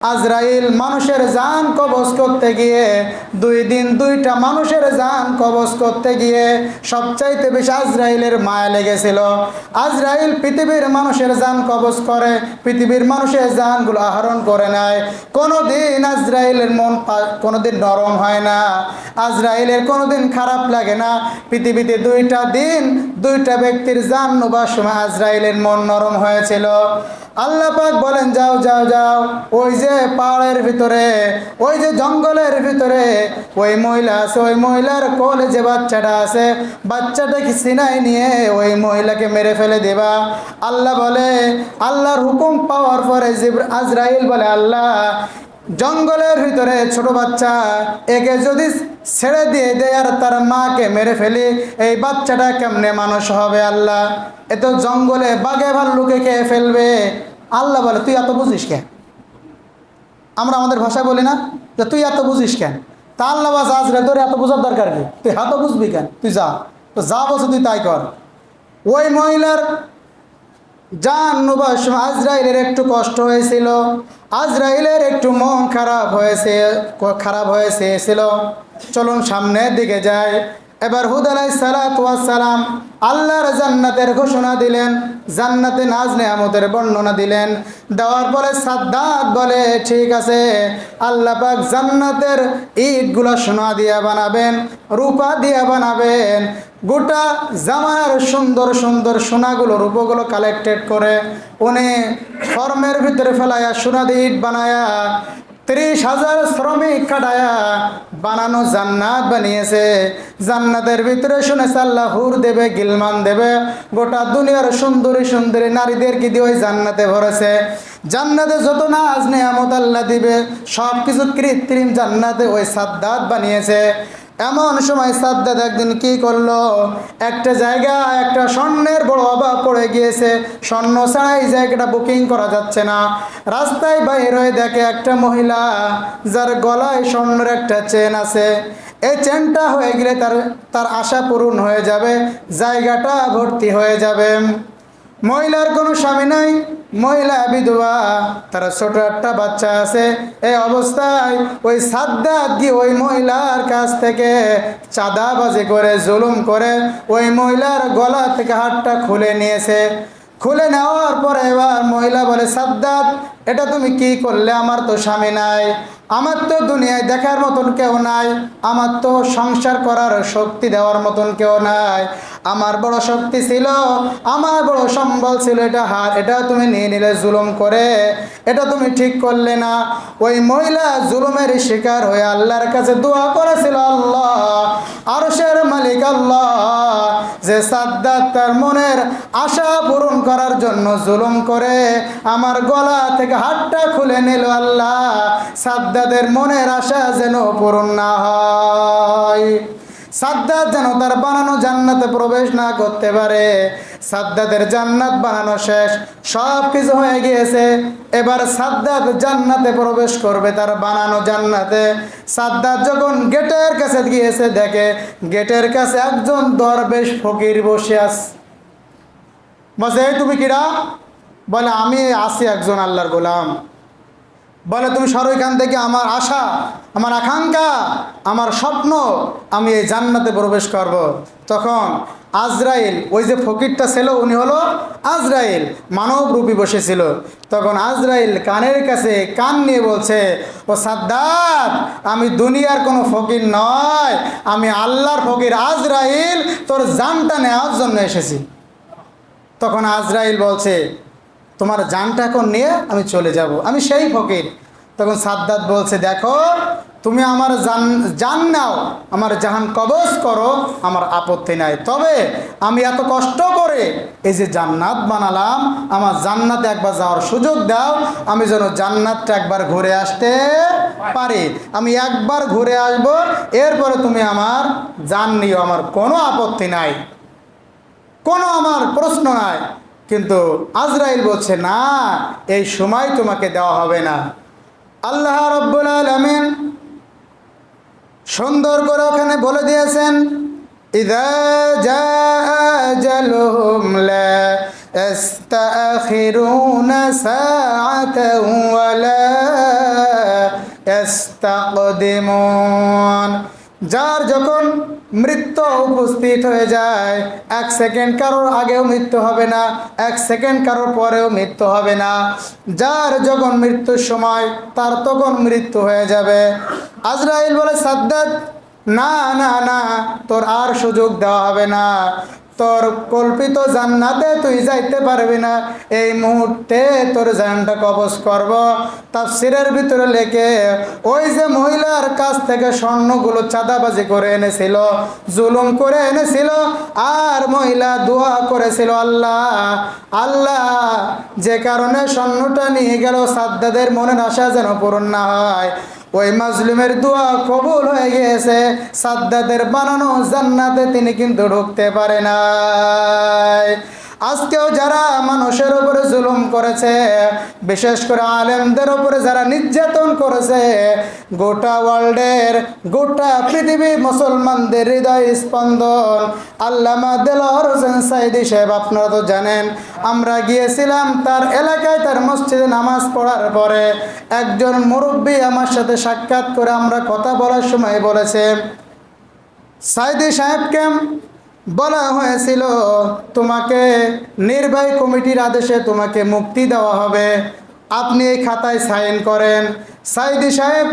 আজরাইল মানুষের জান কবজ করতে গিয়ে 2 দিন 2টা মানুষের জান কবজ করতে গিয়ে সবচাইতে বেশি আজরাইলের মায়া লেগেছিল। আজরাইল পৃথিবীর মানুষের জান কবজ করে, পৃথিবীর মানুষের জানগুলো আহরণ করে নেয়। কোনোদিন আজরাইলের মন কোনোদিন নরম হয় না, আজরাইলের কোনোদিন খারাপ লাগে না। পৃথিবীতে 2টা দিন 2টা ব্যক্তির জান নেবার সময় আজরাইলের মন নরম হয়েছিল। আল্লাহ পাক বলেন, যাও যাও যাও, ওই যে পাহাড়ের ভিতরে, ওই যে জঙ্গলের ভিতরে ওই মহিলা আছে, ওই মহিলার কোলে যে বাচ্চাটা আছে, বাচ্চাটাকে সিনাই নিয়ে ওই মহিলাকে মেরে ফেলে দেবা। আল্লাহ বলে, আল্লাহর হুকুম পাওয়ার পরে আজরাইল বলে, আল্লাহ জঙ্গলের ভিতরে ছোট বাচ্চা, একে যদি ছেড়ে দিয়ে দেয় আর তার মাকে মেরে ফেলি, এই বাচ্চাটা কেমনে মানুষ হবে? আল্লাহ, এ তো জঙ্গলে বাঘে ভাল্লুকে খেয়ে ফেলবে। আল্লাহ বলে, তুই এত বুঝিস কেন? আমরা আমাদের ভাষায় বলি না যে তুই এত বুঝিস কেন? তা আল্লাহ বাস আজরে তোর এত বোঝার দরকার কি? তুই এত বুঝবি কেন? তুই যা, তো যা বসে তুই তাই কর। ওই মহিলার জান নেবার সময় আজরাইলের একটু কষ্ট হয়েছিল, আজরাইলের একটু মন খারাপ হয়েছিল। চলুন সামনের দিকে যাই। এবার হুদ আলাইহিস সালাতু ওয়াস সালাম আল্লাহর জান্নাতের ঘোষণা দিলেন, জান্নাতে নাজ নেয়ামতের বর্ণনা দিলেন। দেওয়ার পরে সাদ্দাত বলে, ঠিক আছে, আল্লাহ পাক জান্নাতের ইটগুলো সোনা দিয়ে বানাবেন, রূপা দিয়ে বানাবেন। গোটা জামার সুন্দর সুন্দর সোনাগুলো রূপগুলো কালেক্টেড করে উনি ফর্মের ভিতরে ফেলায়া সোনা দিয়ে ইট বানায়া 30,000 শ্রমিক খাটায়া বানানো জান্নাত বানিয়েছে। জান্নাতের ভিতরে শুনেছে আল্লাহ হুর দেবে, গিলমান দেবে, গোটা দুনিয়ার সুন্দরী সুন্দরী নারীদেরকে দিয়ে ওই জান্নাতে ভরেছে। জান্নাতে যত নাজ নেয়ামত আল্লাহ দিবে সব কিছু কৃত্রিম জান্নাতে ওই সাদ্দাত বানিয়েছে। এমন সময় সাদ্দাত একদিন কি করলো, একটা জায়গা, একটা স্বর্ণের বড় অভাব পড়ে গিয়েছে, স্বর্ণ ছাড়া এই জায়গাটা বুকিং করা যাচ্ছে না। রাস্তায় বাইর হয়ে দেখে একটা মহিলা যার গলায় স্বর্ণের একটা চেন আছে। এই চেনটা হয়ে গেলে তার আশা পূরণ হয়ে যাবে, জায়গাটা ভর্তি হয়ে যাবে। মহিলার কোনো স্বামী নাই, মহিলা বিধবা, তার ছোট একটা বাচ্চা আছে। এই অবস্থায় ওই সাদ্দাত গিয়ে ওই মহিলার কাছ থেকে চাঁদাবাজি করে, জুলুম করে ওই মহিলার গলা থেকে হাতটা খুলে নিয়েছে। খুলে নেওয়ার পরে এবার মহিলা বলে, সাদ্দাত, এটা তুমি কি করলে? আমার তো স্বামী নাই, আমার তো দুনিয়ায় দেখার মতন কেউ নাই, আমার তো সংসার করার শক্তি দেওয়ার মতন কেউ নাই। আমার বড় শক্তি ছিল, আমার বড় সম্বল ছিল, এটা তুমি নিয়ে নিলে জুলুম করে, এটা তুমি ঠিক করলে না। ওই মহিলা জুলুমের শিকার হয়ে আল্লাহর কাছে দোয়া করেছিল, আল্লাহ, আরশের মালিক আল্লাহ, যে সাদ্দাত তার মনের আশা পূরণ করার জন্য জুলুম করে আমার গলা থেকে হাতটা খুলে নিল, আল্লাহ, সাদ্দাতের মনের আশা যেন পূরণ না হয়, সাদ্দাত যেন তার বানানো জান্নাতে প্রবেশ না করতে পারে। সাদ্দাতের জান্নাত বানানো শেষ, সব কিছু হয়ে গিয়েছে। এবার সাদ্দাত জান্নাতে প্রবেশ করবে, তার বানানো জান্নাতে। সাদ্দাত যখন গেটের কাছে গিয়েছে, দেখে গেটের কাছে একজন দরবেশ ফকির বসে আছে। বলে, এই তুমি কিরা? বলে, আমি আছি একজন আল্লাহর গোলাম। বলে, তুমি সরো এখান থেকে, আমার আশা, আমার আকাঙ্ক্ষা, আমার স্বপ্ন, আমি এই জান্নাতে প্রবেশ করব। তখন আজরাইল, ওই যে ফকিরটা ছিল উনি হলো আজরাইল, মানব রূপী বসেছিল। তখন আজরাইল কানের কাছে কান নিয়ে বলছে, ও সাদ্দাত, আমি দুনিয়ার কোনো ফকির নয়, আমি আল্লাহর ফকির আজরাইল, তোর জানটা নেওয়ার জন্য এসেছি। তখন আজরাইল বলছে, তোমার জানটা এখন নিয়ে আমি চলে যাব, আমি সেই ফকির। তখন সাদ্দাত বলছে, দেখো, তুমি আমার জান নাও, আমার জাহান কবজ করো, আমার আপত্তি নাই, তবে আমি এত কষ্ট করে এই যে জান্নাত বানালাম, আমার জান্নাতে একবার যাওয়ার সুযোগ দাও, আমি যেন জান্নাতটা একবার ঘুরে আসতে পারি। আমি একবার ঘুরে আসব, এরপরে তুমি আমার জান নিও, আমার কোনো আপত্তি নাই, কোনো আমার প্রশ্ন নাই। কিন্তু আজরাইল বলছে, না, এই সময় তোমাকে দেওয়া হবে না। আল্লাহ রাব্বুল আলামিন সুন্দর করে ওখানে বলে দিয়েছেন, ইযা জাআ আজালুহুম লা يستأخرون ساعة ولا يستقدمون যার যখন মৃত্যু উপস্থিত হয়ে যায়, 1 সেকেন্ড কারোর আগেও মৃত্যু হবে না, 1 সেকেন্ড কারোর পরেও মৃত্যু হবে না। যার যখন মৃত্যুর সময় তার তখন মৃত্যু হয়ে যাবে। আজরাইল বলে, সাদ্দাত, না না না, তোর আর সুযোগ দেওয়া হবে না, তোর কল্পিত জান্নাতে তুই যাইতে পারবি না, এই মুহূর্তে তোর জানটা কবজ করব। তাফসীরের ভিতরে লেখে, ওই যে মহিলার কাছ থেকে স্বর্ণগুলো চাঁদাবাজি করে এনেছিল, জুলুম করে এনেছিল, আর মহিলা দোয়া করেছিল, আল্লাহ আল্লাহ, যে কারণে স্বর্ণটা নিয়ে গেল সাদ্দাদের মনের আশা যেন পূরণ না হয়, ওই মাজলুমের দোয়া কবুল হয়ে গিয়েছে। সাদ্দাদের বানানো জান্নাতে তিনি কিন্তু ঢুকতে পারে নাই। আজকেও যারা মানুষের উপরে জুলুম করেছে, বিশেষ করে আলেমদের উপরে যারা নির্যাতন করেছে, গোটা ওয়ার্ল্ডের, গোটা পৃথিবী মুসলমানদের হৃদয় স্পন্দন আল্লামা দেলোয়ার হোসেন সাঈদী সাহেব। আপনারা তো জানেন, আমরা গিয়েছিলাম তার এলাকায়, তার মসজিদে নামাজ পড়ার পরে একজন মুরব্বী আমার সাথে সাক্ষাৎ করে আমরা কথা বলার সময় বলেছে, সাঈদী সাহেবকে বলা হয়েছিল তোমাকে নির্বাহী কমিটির আদেশে তোমাকে মুক্তি দেওয়া হবে, আপনি এই খাতায় সাইন করেন। সাঈদী সাহেব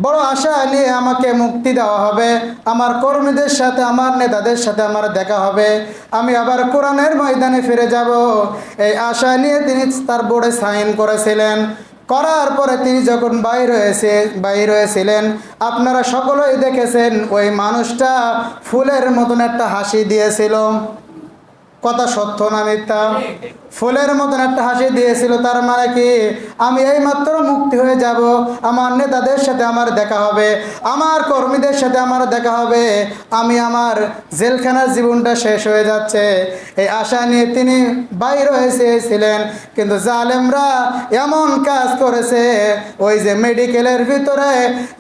বড় আশা নিয়ে আমাকে মুক্তি দেওয়া হবে, আমার কর্মীদের সাথে, আমার নেতাদের সাথে আমার দেখা হবে, আমি আবার কোরআনের ময়দানে ফিরে যাব, এই আশা নিয়ে তিনি তার বোর্ডে সাইন করেছিলেন। করার পরে তিনি যখন বাইর হয়েছিলেন, আপনারা সকলেই দেখেছেন, ওই মানুষটা ফুলের মতন একটা হাসি দিয়েছিল। কথা সত্য না মিথ্যা? ফুলের মতন একটা হাসি দিয়েছিল। তার মানে কি, আমি এই মাত্র মুক্তি হয়ে যাব, আমার নেতাদের সাথে আমার দেখা হবে, আমার কর্মীদের সাথে আমার দেখা হবে, আমি আমার জেলখানার জীবনটা শেষ হয়ে যাচ্ছে, এই আশা নিয়ে তিনি বাইর হয়েছিলেন। কিন্তু জালেমরা এমন কাজ করেছে, ওই যে মেডিকেলের ভিতরে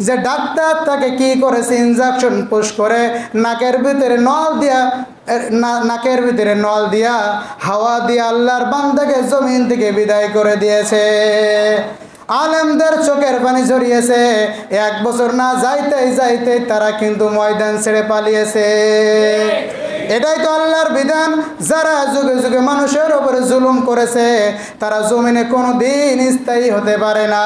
যে ডাক্তার তাকে কি করেছে, ইনজেকশন পুশ করে নাকের ভিতরে নল দিয়া হাওয়া দিয়া আল্লাহর বান্দাকে জমিন থেকে বিদায় করে দিয়েছে। আলেমদের চোখের পানি ঝরিয়েছে, 1 বছর না যাইতে তারা কিন্তু ময়দান ছেড়ে পালিয়েছে। এটাই তো আল্লাহর বিধান। যারা যুগে যুগে মানুষের উপরে জুলুম করেছে, তারা জমিনে কোনোদিন স্থায়ী হতে পারে না।